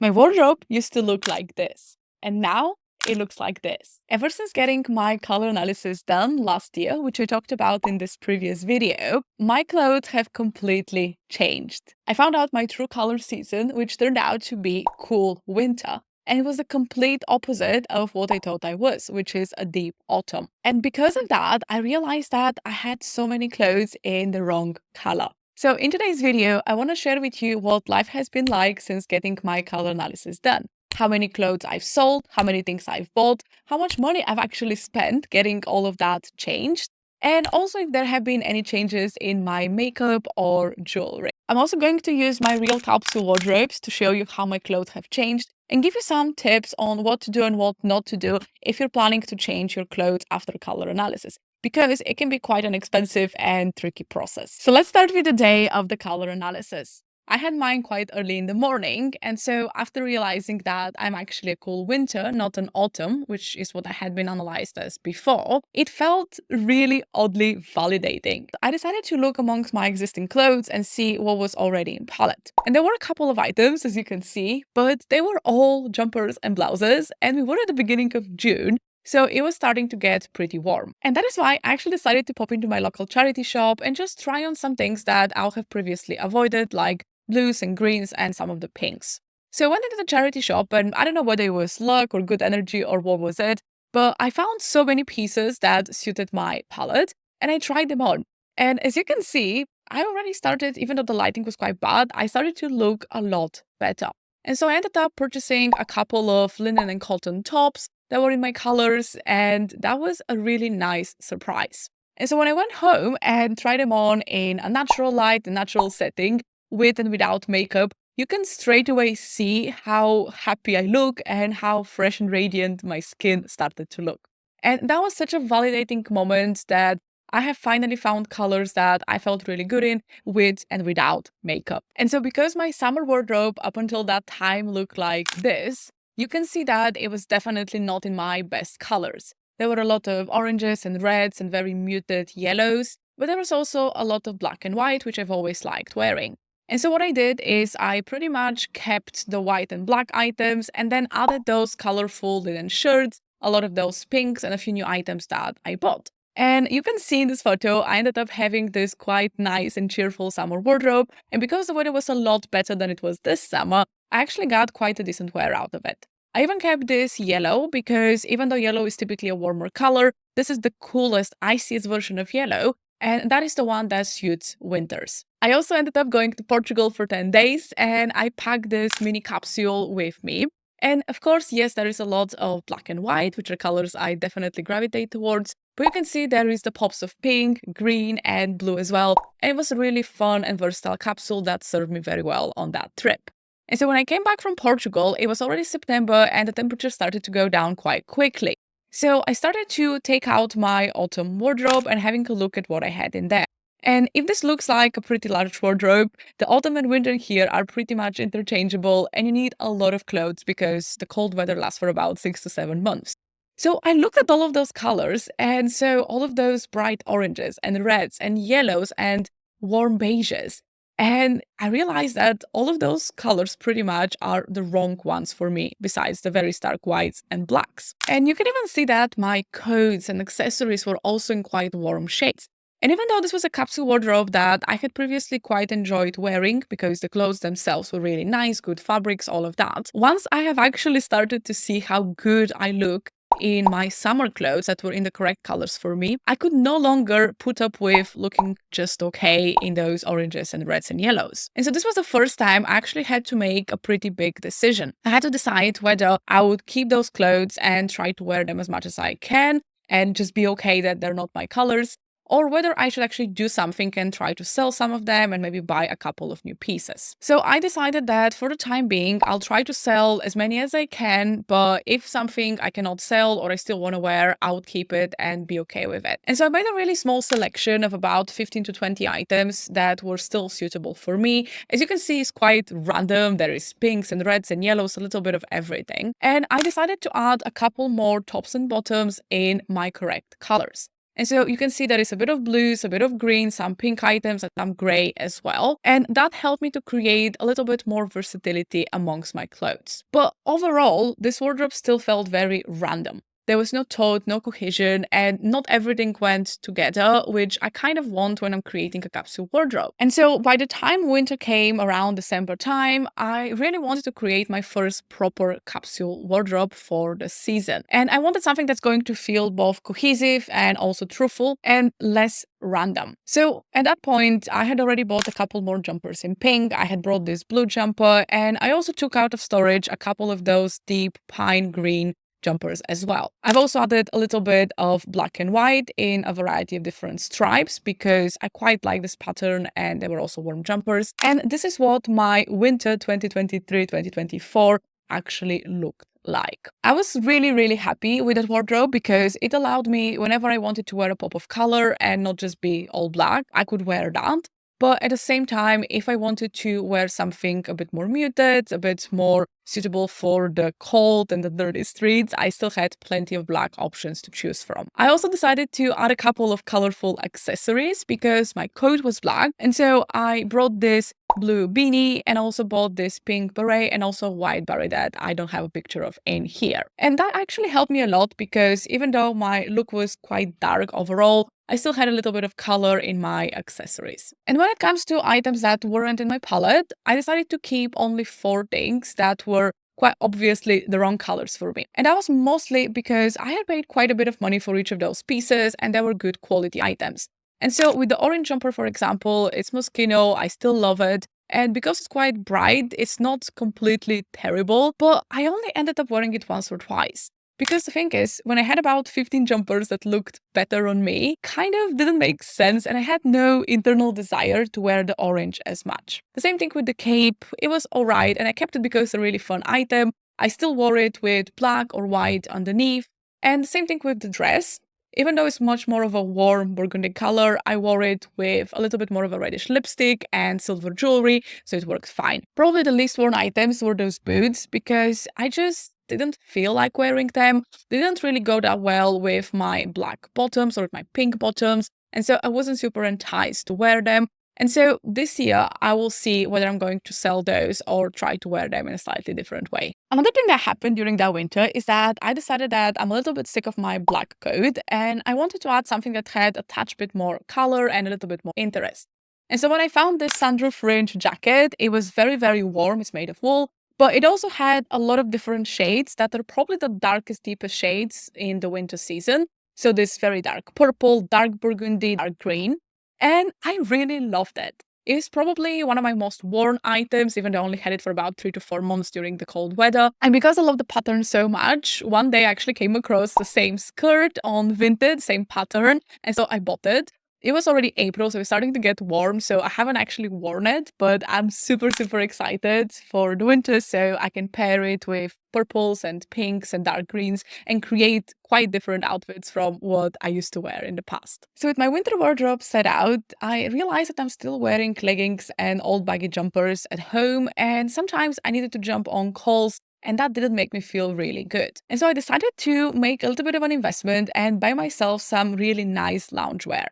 My wardrobe used to look like this, and now it looks like this. Ever since getting my color analysis done last year, which I talked about in this previous video, my clothes have completely changed. I found out my true color season, which turned out to be cool winter. And it was the complete opposite of what I thought I was, which is a deep autumn. And because of that, I realized that I had so many clothes in the wrong color. So in today's video, I want to share with you what life has been like since getting my color analysis done. How many clothes I've sold, how many things I've bought, how much money I've actually spent getting all of that changed, and also if there have been any changes in my makeup or jewelry. I'm also going to use my real capsule wardrobes to show you how my clothes have changed and give you some tips on what to do and what not to do if you're planning to change your clothes after color analysis, because it can be quite an expensive and tricky process. So let's start with the day of the color analysis. I had mine quite early in the morning, and so after realizing that I'm actually a cool winter, not an autumn, which is what I had been analyzed as before, it felt really oddly validating. I decided to look amongst my existing clothes and see what was already in palette. And there were a couple of items, as you can see, but they were all jumpers and blouses, and we were at the beginning of June, so it was starting to get pretty warm. And that is why I actually decided to pop into my local charity shop and just try on some things that I'll have previously avoided, like blues and greens and some of the pinks. So I went into the charity shop, and I don't know whether it was luck or good energy or what was it, but I found so many pieces that suited my palette and I tried them on. And as you can see, I already started, even though the lighting was quite bad, I started to look a lot better. And so I ended up purchasing a couple of linen and cotton tops that were in my colors, and that was a really nice surprise. And so when I went home and tried them on in a natural light, a natural setting, with and without makeup, you can straight away see how happy I look and how fresh and radiant my skin started to look. And that was such a validating moment that I have finally found colors that I felt really good in with and without makeup. And so because my summer wardrobe up until that time looked like this, you can see that it was definitely not in my best colors. There were a lot of oranges and reds and very muted yellows, but there was also a lot of black and white, which I've always liked wearing. And so what I did is I pretty much kept the white and black items and then added those colorful linen shirts, a lot of those pinks, and a few new items that I bought. And you can see in this photo, I ended up having this quite nice and cheerful summer wardrobe. And because the weather was a lot better than it was this summer, I actually got quite a decent wear out of it. I even kept this yellow because even though yellow is typically a warmer color, this is the coolest, iciest version of yellow. And that is the one that suits winters. I also ended up going to Portugal for 10 days and I packed this mini capsule with me. And of course, yes, there is a lot of black and white, which are colors I definitely gravitate towards. But you can see there is the pops of pink, green, and blue as well. And it was a really fun and versatile capsule that served me very well on that trip. And so when I came back from Portugal, it was already September and the temperature started to go down quite quickly. So I started to take out my autumn wardrobe and having a look at what I had in there. And if this looks like a pretty large wardrobe, the autumn and winter here are pretty much interchangeable and you need a lot of clothes because the cold weather lasts for about 6 to 7 months. So I looked at all of those colors, and so all of those bright oranges and reds and yellows and warm beiges. And I realized that all of those colors pretty much are the wrong ones for me, besides the very stark whites and blacks. And you can even see that my coats and accessories were also in quite warm shades. And even though this was a capsule wardrobe that I had previously quite enjoyed wearing because the clothes themselves were really nice, good fabrics, all of that, once I have actually started to see how good I look in my summer clothes that were in the correct colors for me, I could no longer put up with looking just okay in those oranges and reds and yellows. And so this was the first time I actually had to make a pretty big decision. I had to decide whether I would keep those clothes and try to wear them as much as I can and just be okay that they're not my colors, or whether I should actually do something and try to sell some of them and maybe buy a couple of new pieces. So I decided that for the time being, I'll try to sell as many as I can, but if something I cannot sell or I still want to wear, I would keep it and be okay with it. And so I made a really small selection of about 15 to 20 items that were still suitable for me. As you can see, it's quite random. There is pinks and reds and yellows, a little bit of everything. And I decided to add a couple more tops and bottoms in my correct colors. And so you can see that it's a bit of blues, a bit of green, some pink items, and some gray as well. And that helped me to create a little bit more versatility amongst my clothes. But overall, this wardrobe still felt very random. There was no thought, no cohesion, and not everything went together, which I kind of want when I'm creating a capsule wardrobe. And so by the time winter came around December time, I really wanted to create my first proper capsule wardrobe for the season. And I wanted something that's going to feel both cohesive and also truthful and less random. So at that point, I had already bought a couple more jumpers in pink. I had brought this blue jumper, and I also took out of storage a couple of those deep pine green jumpers as well. I've also added a little bit of black and white in a variety of different stripes because I quite like this pattern, and they were also warm jumpers. And this is what my winter 2023-2024 actually looked like. I was really happy with that wardrobe because it allowed me, whenever I wanted to wear a pop of color and not just be all black, I could wear that. But at the same time, if I wanted to wear something a bit more muted, a bit more suitable for the cold and the dirty streets, I still had plenty of black options to choose from. I also decided to add a couple of colorful accessories because my coat was black. And so I brought this blue beanie and also bought this pink beret and also a white beret that I don't have a picture of in here. And that actually helped me a lot because even though my look was quite dark overall, I still had a little bit of color in my accessories. And when it comes to items that weren't in my palette, I decided to keep only 4 things that were quite obviously the wrong colors for me. And that was mostly because I had paid quite a bit of money for each of those pieces and they were good quality items. And so with the orange jumper, for example, it's Moschino, I still love it. And because it's quite bright, it's not completely terrible, but I only ended up wearing it once or twice. Because the thing is, when I had about 15 jumpers that looked better on me, kind of didn't make sense, and I had no internal desire to wear the orange as much. The same thing with the cape, it was alright, and I kept it because it's a really fun item. I still wore it with black or white underneath. And the same thing with the dress. Even though it's much more of a warm burgundy color, I wore it with a little bit more of a reddish lipstick and silver jewelry, so it works fine. Probably the least worn items were those boots because I just didn't feel like wearing them. They didn't really go that well with my black bottoms or with my pink bottoms, and so I wasn't super enticed to wear them. And so this year, I will see whether I'm going to sell those or try to wear them in a slightly different way. Another thing that happened during that winter is that I decided that I'm a little bit sick of my black coat and I wanted to add something that had a touch bit more color and a little bit more interest. And so when I found this sunroof fringe jacket, it was very warm. It's made of wool, but it also had a lot of different shades that are probably the darkest, deepest shades in the winter season. So this very dark purple, dark burgundy, dark green. And I really loved it. It's probably one of my most worn items, even though I only had it for about 3 to 4 months during the cold weather. And because I love the pattern so much, one day I actually came across the same skirt on Vinted, same pattern, and so I bought it. It was already April, so it's starting to get warm, so I haven't actually worn it, but I'm super excited for the winter so I can pair it with purples and pinks and dark greens and create quite different outfits from what I used to wear in the past. So with my winter wardrobe set out, I realized that I'm still wearing leggings and old baggy jumpers at home, and sometimes I needed to jump on calls and that didn't make me feel really good. And so I decided to make a little bit of an investment and buy myself some really nice loungewear.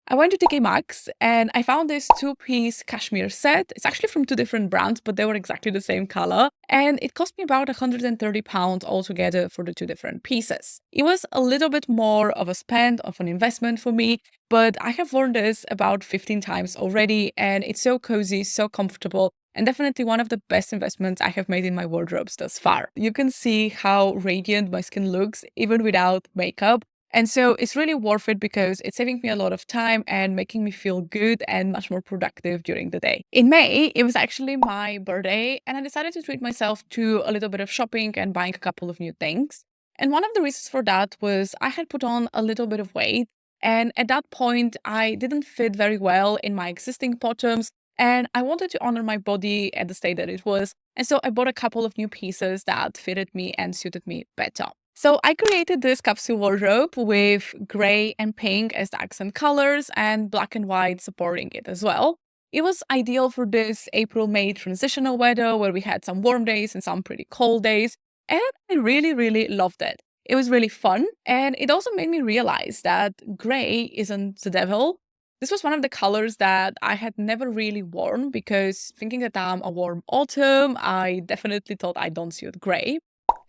I went to TK Maxx and I found this 2-piece cashmere set. It's actually from 2 different brands, but they were exactly the same color. And it cost me about £130 altogether for the 2 different pieces. It was a little bit more of a spend, of an investment for me, but I have worn this about 15 times already and it's so cozy, so comfortable, and definitely one of the best investments I have made in my wardrobes thus far. You can see how radiant my skin looks even without makeup. And so it's really worth it because it's saving me a lot of time and making me feel good and much more productive during the day. In May, it was actually my birthday and I decided to treat myself to a little bit of shopping and buying a couple of new things. And one of the reasons for that was I had put on a little bit of weight. And at that point, I didn't fit very well in my existing bottoms and I wanted to honor my body at the state that it was. And so I bought a couple of new pieces that fitted me and suited me better. So I created this capsule wardrobe with gray and pink as the accent colors and black and white supporting it as well. It was ideal for this April-May transitional weather where we had some warm days and some pretty cold days. And I really loved it. It was really fun, and it also made me realize that gray isn't the devil. This was one of the colors that I had never really worn because thinking that I'm a warm autumn, I definitely thought I don't suit gray.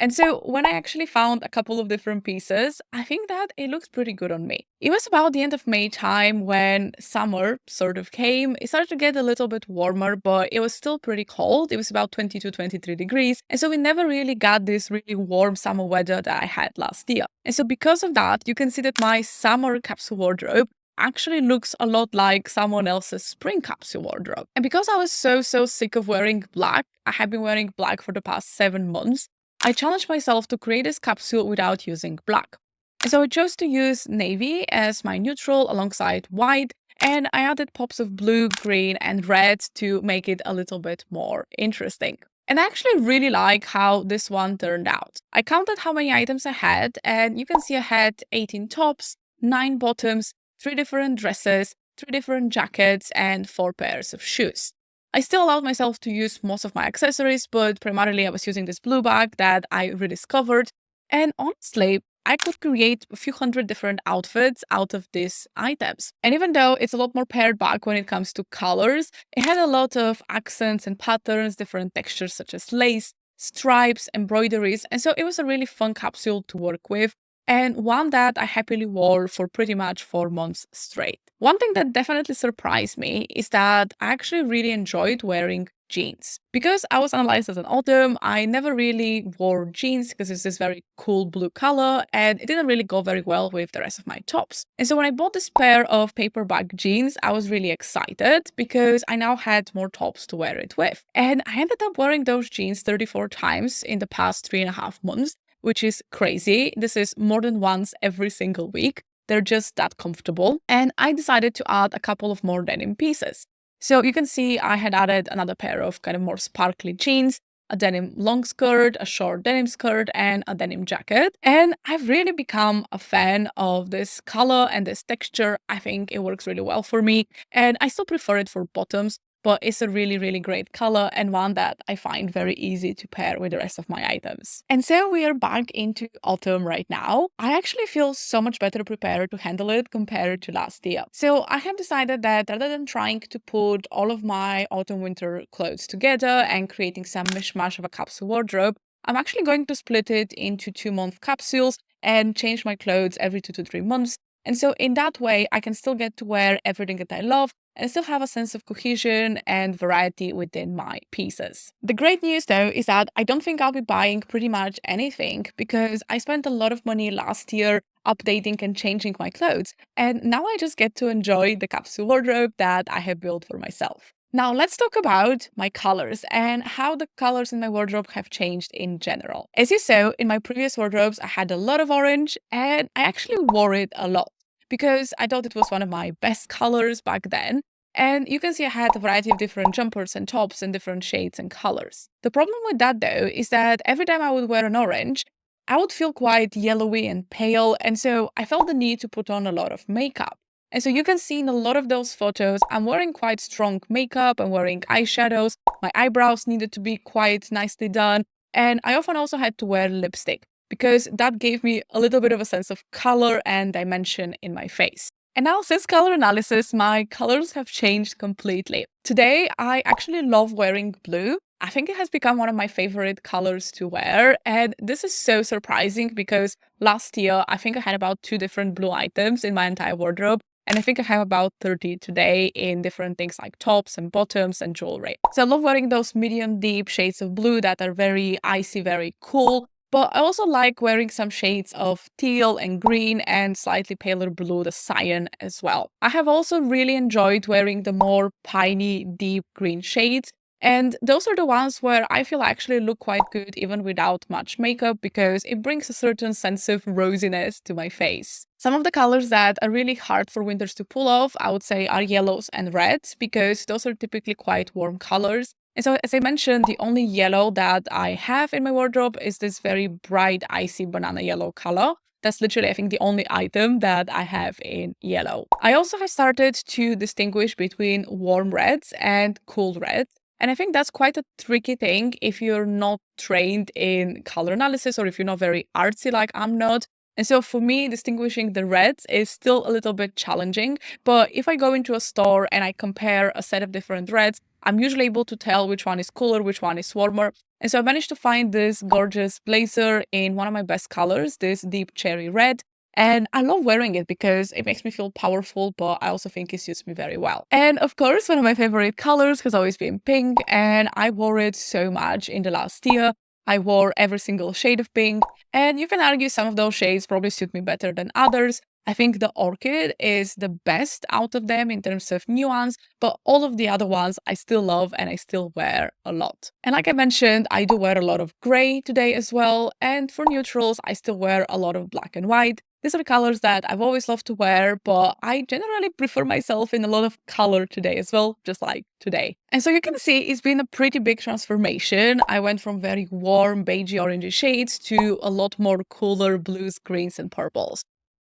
And so when I actually found a couple of different pieces, I think that it looks pretty good on me. It was about the end of May time when summer sort of came. It started to get a little bit warmer, but it was still pretty cold. It was about 20 to 23 degrees. And so we never really got this really warm summer weather that I had last year. And so because of that, you can see that my summer capsule wardrobe actually looks a lot like someone else's spring capsule wardrobe. And because I was so sick of wearing black, I have been wearing black for the past 7 months, I challenged myself to create this capsule without using black. And so I chose to use navy as my neutral alongside white, and I added pops of blue, green, and red to make it a little bit more interesting. And I actually really like how this one turned out. I counted how many items I had, and you can see I had 18 tops, 9 bottoms, 3 different dresses, 3 different jackets, and 4 pairs of shoes. I still allowed myself to use most of my accessories, but primarily I was using this blue bag that I rediscovered. And honestly, I could create a few hundred different outfits out of these items. And even though it's a lot more pared back when it comes to colors, it had a lot of accents and patterns, different textures such as lace, stripes, embroideries. And so it was a really fun capsule to work with, and one that I happily wore for pretty much 4 months straight. One thing that definitely surprised me is that I actually really enjoyed wearing jeans. Because I was analyzed as an autumn, I never really wore jeans because it's this very cool blue color and it didn't really go very well with the rest of my tops. And so when I bought this pair of paperback jeans, I was really excited because I now had more tops to wear it with. And I ended up wearing those jeans 34 times in the past 3.5 months, which is crazy. This is more than once every single week. They're just that comfortable. And I decided to add a couple of more denim pieces. So you can see I had added another pair of kind of more sparkly jeans, a denim long skirt, a short denim skirt, and a denim jacket. And I've really become a fan of this color and this texture. I think it works really well for me. And I still prefer it for bottoms, but it's a really great color and one that I find very easy to pair with the rest of my items. And so we are back into autumn right now. I actually feel so much better prepared to handle it compared to last year. So I have decided that rather than trying to put all of my autumn winter clothes together and creating some mishmash of a capsule wardrobe, I'm actually going to split it into 2-month capsules and change my clothes every 2 to 3 months. And so in that way, I can still get to wear everything that I love and still have a sense of cohesion and variety within my pieces. The great news though is that I don't think I'll be buying pretty much anything because I spent a lot of money last year updating and changing my clothes, and now I just get to enjoy the capsule wardrobe that I have built for myself. Now let's talk about my colors and how the colors in my wardrobe have changed in general. As you saw, in my previous wardrobes, I had a lot of orange and I actually wore it a lot because I thought it was one of my best colors back then. And you can see I had a variety of different jumpers and tops in different shades and colors. The problem with that though is that every time I would wear an orange, I would feel quite yellowy and pale, and so I felt the need to put on a lot of makeup. And so you can see in a lot of those photos, I'm wearing quite strong makeup, I'm wearing eyeshadows, my eyebrows needed to be quite nicely done, and I often also had to wear lipstick because that gave me a little bit of a sense of color and dimension in my face. And now, since color analysis, my colors have changed completely. Today, I actually love wearing blue. I think it has become one of my favorite colors to wear. And this is so surprising because last year, I think I had about 2 different blue items in my entire wardrobe. And I think I have about 30 today in different things like tops and bottoms and jewelry. So I love wearing those medium deep shades of blue that are very icy, very cool. But I also like wearing some shades of teal and green and slightly paler blue, the cyan as well. I have also really enjoyed wearing the more piney, deep green shades. And those are the ones where I feel I actually look quite good even without much makeup because it brings a certain sense of rosiness to my face. Some of the colors that are really hard for winters to pull off, I would say, are yellows and reds because those are typically quite warm colors. And so, as I mentioned, the only yellow that I have in my wardrobe is this very bright, icy banana yellow color. That's literally, I think, the only item that I have in yellow. I also have started to distinguish between warm reds and cool reds. And I think that's quite a tricky thing if you're not trained in color analysis or if you're not very artsy like I'm not. And so for me, distinguishing the reds is still a little bit challenging. But if I go into a store and I compare a set of different reds, I'm usually able to tell which one is cooler, which one is warmer. And so I managed to find this gorgeous blazer in one of my best colors, this deep cherry red. And I love wearing it because it makes me feel powerful, but I also think it suits me very well. And of course, one of my favorite colors has always been pink, and I wore it so much in the last year. I wore every single shade of pink, and you can argue some of those shades probably suit me better than others. I think the orchid is the best out of them in terms of nuance, but all of the other ones I still love and I still wear a lot. And like I mentioned, I do wear a lot of gray today as well. And for neutrals, I still wear a lot of black and white. These are the colors that I've always loved to wear, but I generally prefer myself in a lot of color today as well, just like today. And so you can see it's been a pretty big transformation. I went from very warm, beigey, orangey shades to a lot more cooler blues, greens, and purples.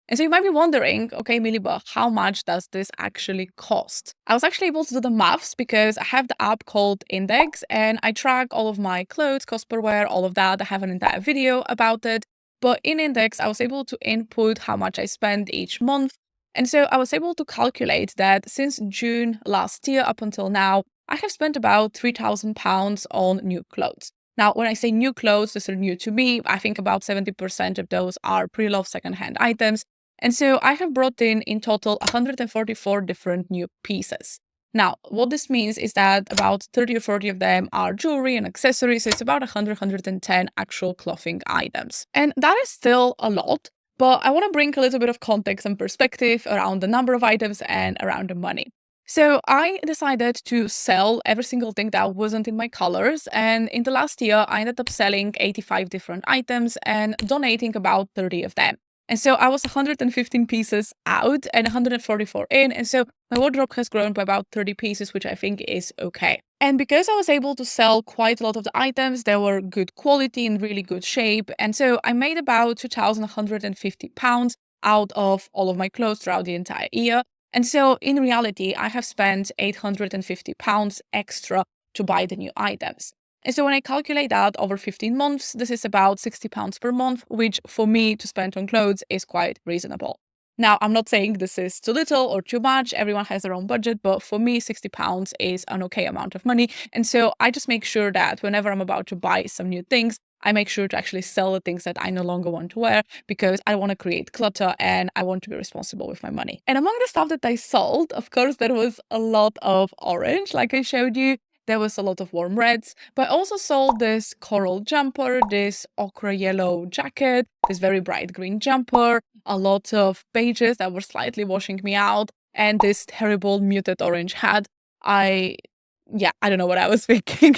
And so you might be wondering, okay, Millie, but how much does this actually cost? I was actually able to do the maths because I have the app called Index and I track all of my clothes, cost per wear, all of that. I have an entire video about it. But in Index, I was able to input how much I spend each month. And so I was able to calculate that since June last year up until now, I have spent about £3,000 on new clothes. Now, when I say new clothes, these are new to me. I think about 70% of those are pre-loved secondhand items. And so I have brought in total 144 different new pieces. Now, what this means is that about 30 or 40 of them are jewelry and accessories. So it's about 110 actual clothing items. And that is still a lot, but I want to bring a little bit of context and perspective around the number of items and around the money. So I decided to sell every single thing that wasn't in my colors. And in the last year, I ended up selling 85 different items and donating about 30 of them. And so I was 115 pieces out and 144 in. And so my wardrobe has grown by about 30 pieces, which I think is okay. And because I was able to sell quite a lot of the items, they were good quality and really good shape. And so I made about £2,150 out of all of my clothes throughout the entire year. And so in reality, I have spent £850 extra to buy the new items. And so when I calculate that over 15 months, this is about £60 per month, which for me to spend on clothes is quite reasonable. Now, I'm not saying this is too little or too much. Everyone has their own budget, but for me, £60 is an okay amount of money. And so I just make sure that whenever I'm about to buy some new things, I make sure to actually sell the things that I no longer want to wear because I want to create clutter and I want to be responsible with my money. And among the stuff that I sold, of course, there was a lot of orange, like I showed you. There was a lot of warm reds, but I also sold this coral jumper, this ochre yellow jacket, this very bright green jumper, a lot of beiges that were slightly washing me out, and this terrible muted orange hat. I don't know what I was thinking,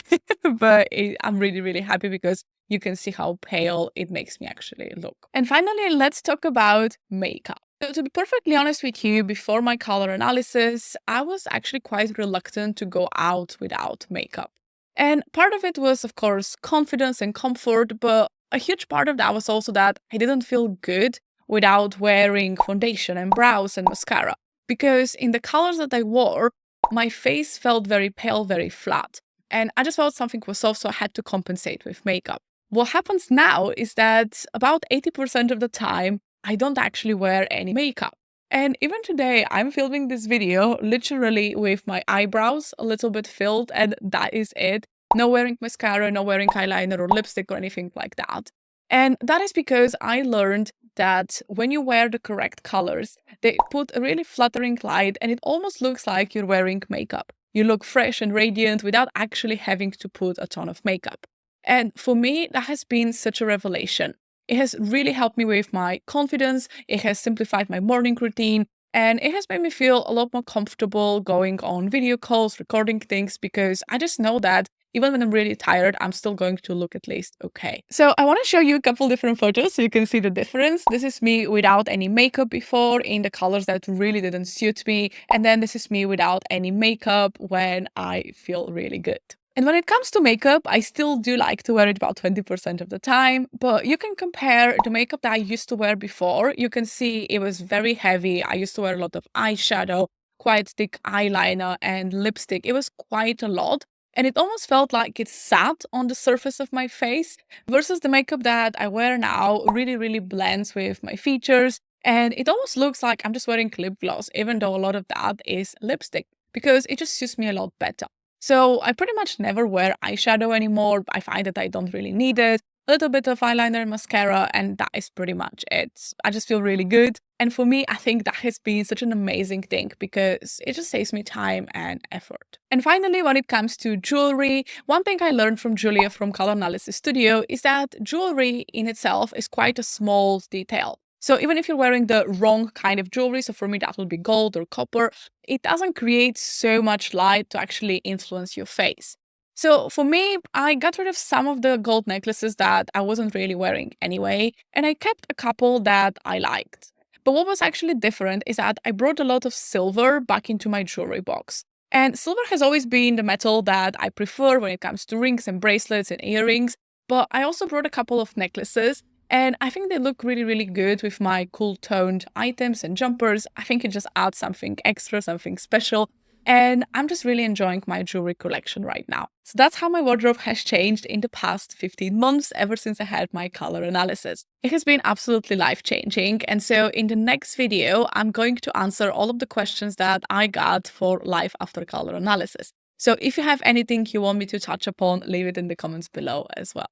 but I'm really, really happy because you can see how pale it makes me actually look. And finally, let's talk about makeup. So to be perfectly honest with you, before my color analysis, I was actually quite reluctant to go out without makeup. And part of it was, of course, confidence and comfort, but a huge part of that was also that I didn't feel good without wearing foundation and brows and mascara. Because in the colors that I wore, my face felt very pale, very flat. And I just felt something was off, so I had to compensate with makeup. What happens now is that about 80% of the time, I don't actually wear any makeup. And even today, I'm filming this video literally with my eyebrows a little bit filled, and that is it. No wearing mascara, no wearing eyeliner or lipstick or anything like that. And that is because I learned that when you wear the correct colors, they put a really flattering light and it almost looks like you're wearing makeup. You look fresh and radiant without actually having to put a ton of makeup. And for me, that has been such a revelation. It has really helped me with my confidence. It has simplified my morning routine and it has made me feel a lot more comfortable going on video calls, recording things, because I just know that even when I'm really tired, I'm still going to look at least okay. So I want to show you a couple different photos so you can see the difference. This is me without any makeup before in the colors that really didn't suit me. And then this is me without any makeup when I feel really good. And when it comes to makeup, I still do like to wear it about 20% of the time, but you can compare the makeup that I used to wear before. You can see it was very heavy. I used to wear a lot of eyeshadow, quite thick eyeliner and lipstick. It was quite a lot. and it almost felt like it sat on the surface of my face, versus the makeup that I wear now really, really blends with my features. And it almost looks like I'm just wearing lip gloss, even though a lot of that is lipstick, because it just suits me a lot better. So I pretty much never wear eyeshadow anymore. I find that I don't really need it. A little bit of eyeliner and mascara, and that is pretty much it. I just feel really good. And for me, I think that has been such an amazing thing because it just saves me time and effort. And finally, when it comes to jewelry, one thing I learned from Giulia from Color Analysis Studio is that jewelry in itself is quite a small detail. So even if you're wearing the wrong kind of jewelry, so for me that will be gold or copper, it doesn't create so much light to actually influence your face. So for me, I got rid of some of the gold necklaces that I wasn't really wearing anyway, and I kept a couple that I liked. But what was actually different is that I brought a lot of silver back into my jewelry box. And silver has always been the metal that I prefer when it comes to rings and bracelets and earrings, but I also brought a couple of necklaces, and I think they look really, really good with my cool toned items and jumpers. I think it just adds something extra, something special. And I'm just really enjoying my jewelry collection right now. So that's how my wardrobe has changed in the past 15 months, ever since I had my color analysis. It has been absolutely life-changing. And so in the next video, I'm going to answer all of the questions that I got for life after color analysis. So if you have anything you want me to touch upon, leave it in the comments below as well.